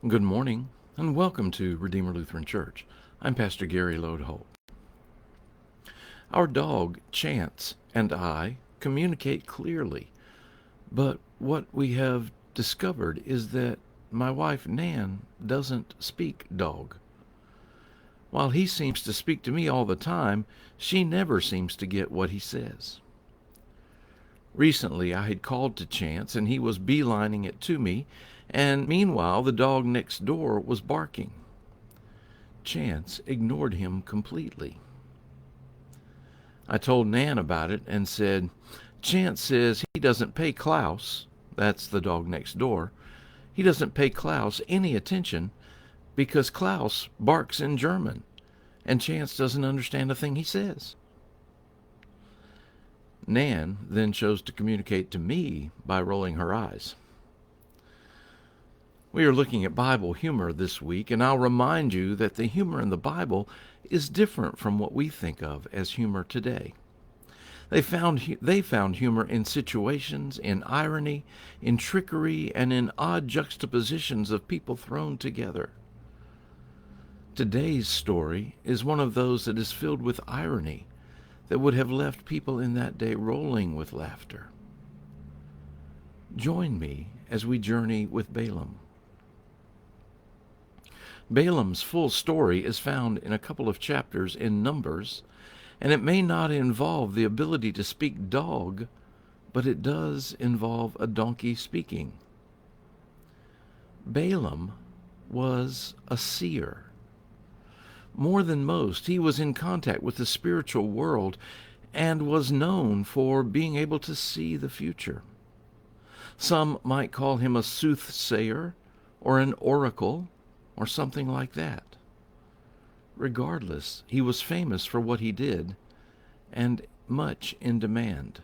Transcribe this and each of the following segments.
Good morning, and welcome to Redeemer Lutheran Church. I'm Pastor Gary Lodeholt. Our dog, Chance, and I communicate clearly, but what we have discovered is that my wife, Nan, doesn't speak dog. While he seems to speak to me all the time, she never seems to get what he says. Recently, I had called to Chance, and he was beelining it to me, and meanwhile, the dog next door was barking. Chance ignored him completely. I told Nan about it and said, Chance says he doesn't pay Klaus, that's the dog next door, he doesn't pay Klaus any attention because Klaus barks in German, and Chance doesn't understand a thing he says. Nan then chose to communicate to me by rolling her eyes. We are looking at Bible humor this week, and I'll remind you that the humor in the Bible is different from what we think of as humor today. They found humor in situations, in irony, in trickery, and in odd juxtapositions of people thrown together. Today's story is one of those that is filled with irony that would have left people in that day rolling with laughter. Join me as we journey with Balaam. Balaam's full story is found in a couple of chapters in Numbers, and it may not involve the ability to speak dog, but it does involve a donkey speaking. Balaam was a seer. More than most, he was in contact with the spiritual world and was known for being able to see the future. Some might call him a soothsayer or an oracle or something like that. Regardless, he was famous for what he did and much in demand.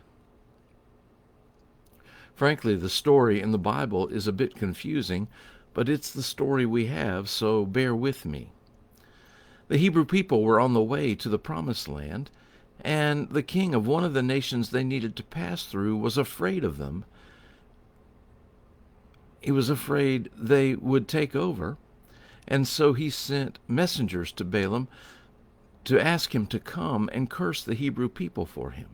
Frankly, the story in the Bible is a bit confusing, but it's the story we have, so bear with me. The Hebrew people were on the way to the Promised Land, and the king of one of the nations they needed to pass through was afraid of them. He was afraid they would take over, and so he sent messengers to Balaam to ask him to come and curse the Hebrew people for him.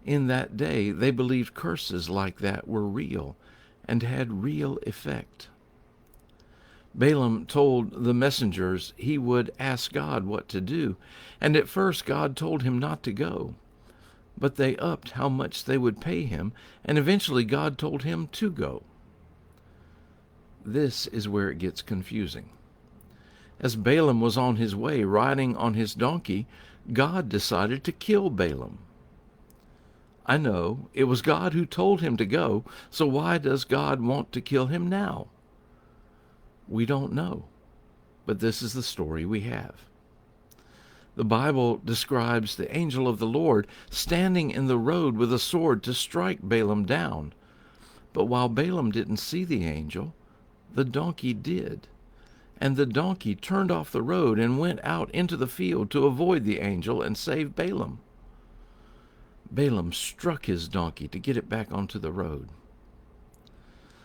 In that day, they believed curses like that were real and had real effect. Balaam told the messengers he would ask God what to do, and at first God told him not to go. But they upped how much they would pay him, and eventually God told him to go. This is where it gets confusing. As Balaam was on his way riding on his donkey, God decided to kill Balaam. I know, it was God who told him to go, so why does God want to kill him now? We don't know, but this is the story we have. The Bible describes the angel of the Lord standing in the road with a sword to strike Balaam down. But while Balaam didn't see the angel, the donkey did. And the donkey turned off the road and went out into the field to avoid the angel and save Balaam. Balaam struck his donkey to get it back onto the road.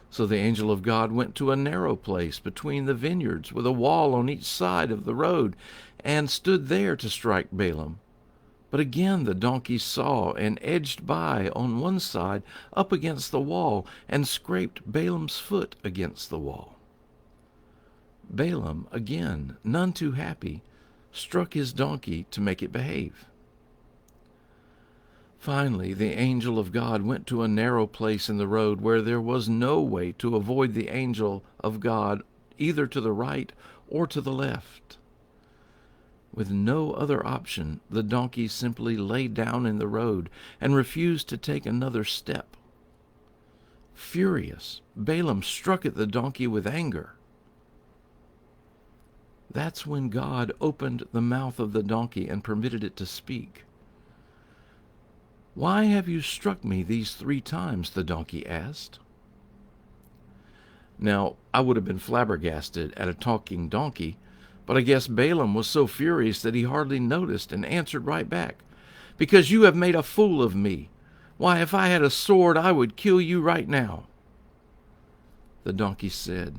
So the angel of God went to a narrow place between the vineyards with a wall on each side of the road and stood there to strike Balaam. But again the donkey saw and edged by on one side up against the wall and scraped Balaam's foot against the wall. Balaam, again, none too happy, struck his donkey to make it behave. Finally, the angel of God went to a narrow place in the road where there was no way to avoid the angel of God either to the right or to the left. With no other option, the donkey simply lay down in the road and refused to take another step. Furious, Balaam struck at the donkey with anger. That's when God opened the mouth of the donkey and permitted it to speak. "Why have you struck me these 3 times?" the donkey asked. Now, I would have been flabbergasted at a talking donkey, but I guess Balaam was so furious that he hardly noticed and answered right back, "Because you have made a fool of me. Why, if I had a sword, I would kill you right now." The donkey said,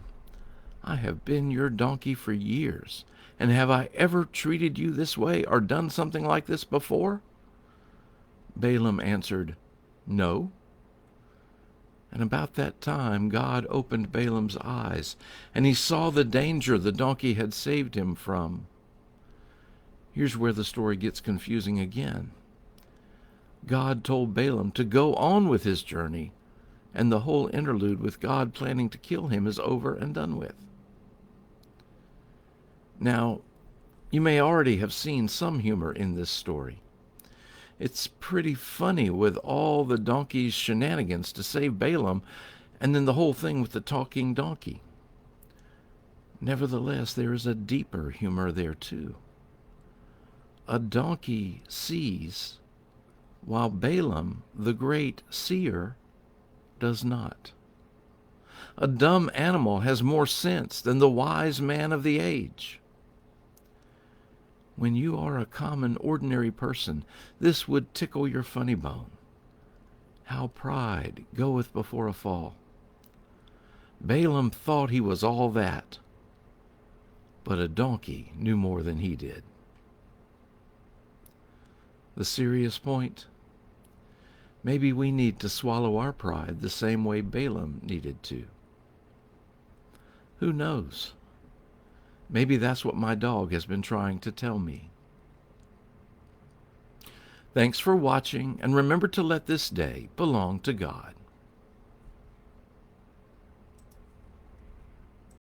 I have been your donkey for years, and have I ever treated you this way or done something like this before?" Balaam answered, "No." And about that time God opened Balaam's eyes, and he saw the danger the donkey had saved him from. Here's where the story gets confusing again. God told Balaam to go on with his journey, and the whole interlude with God planning to kill him is over and done with. Now, you may already have seen some humor in this story. It's pretty funny with all the donkey's shenanigans to save Balaam, and then the whole thing with the talking donkey. Nevertheless, there is a deeper humor there too. A donkey sees, while Balaam, the great seer, does not. A dumb animal has more sense than the wise man of the age. When you are a common, ordinary person, this would tickle your funny bone. How pride goeth before a fall. Balaam thought he was all that, but a donkey knew more than he did. The serious point? Maybe we need to swallow our pride the same way Balaam needed to. Who knows? Maybe that's what my dog has been trying to tell me. Thanks for watching, and remember to let this day belong to God.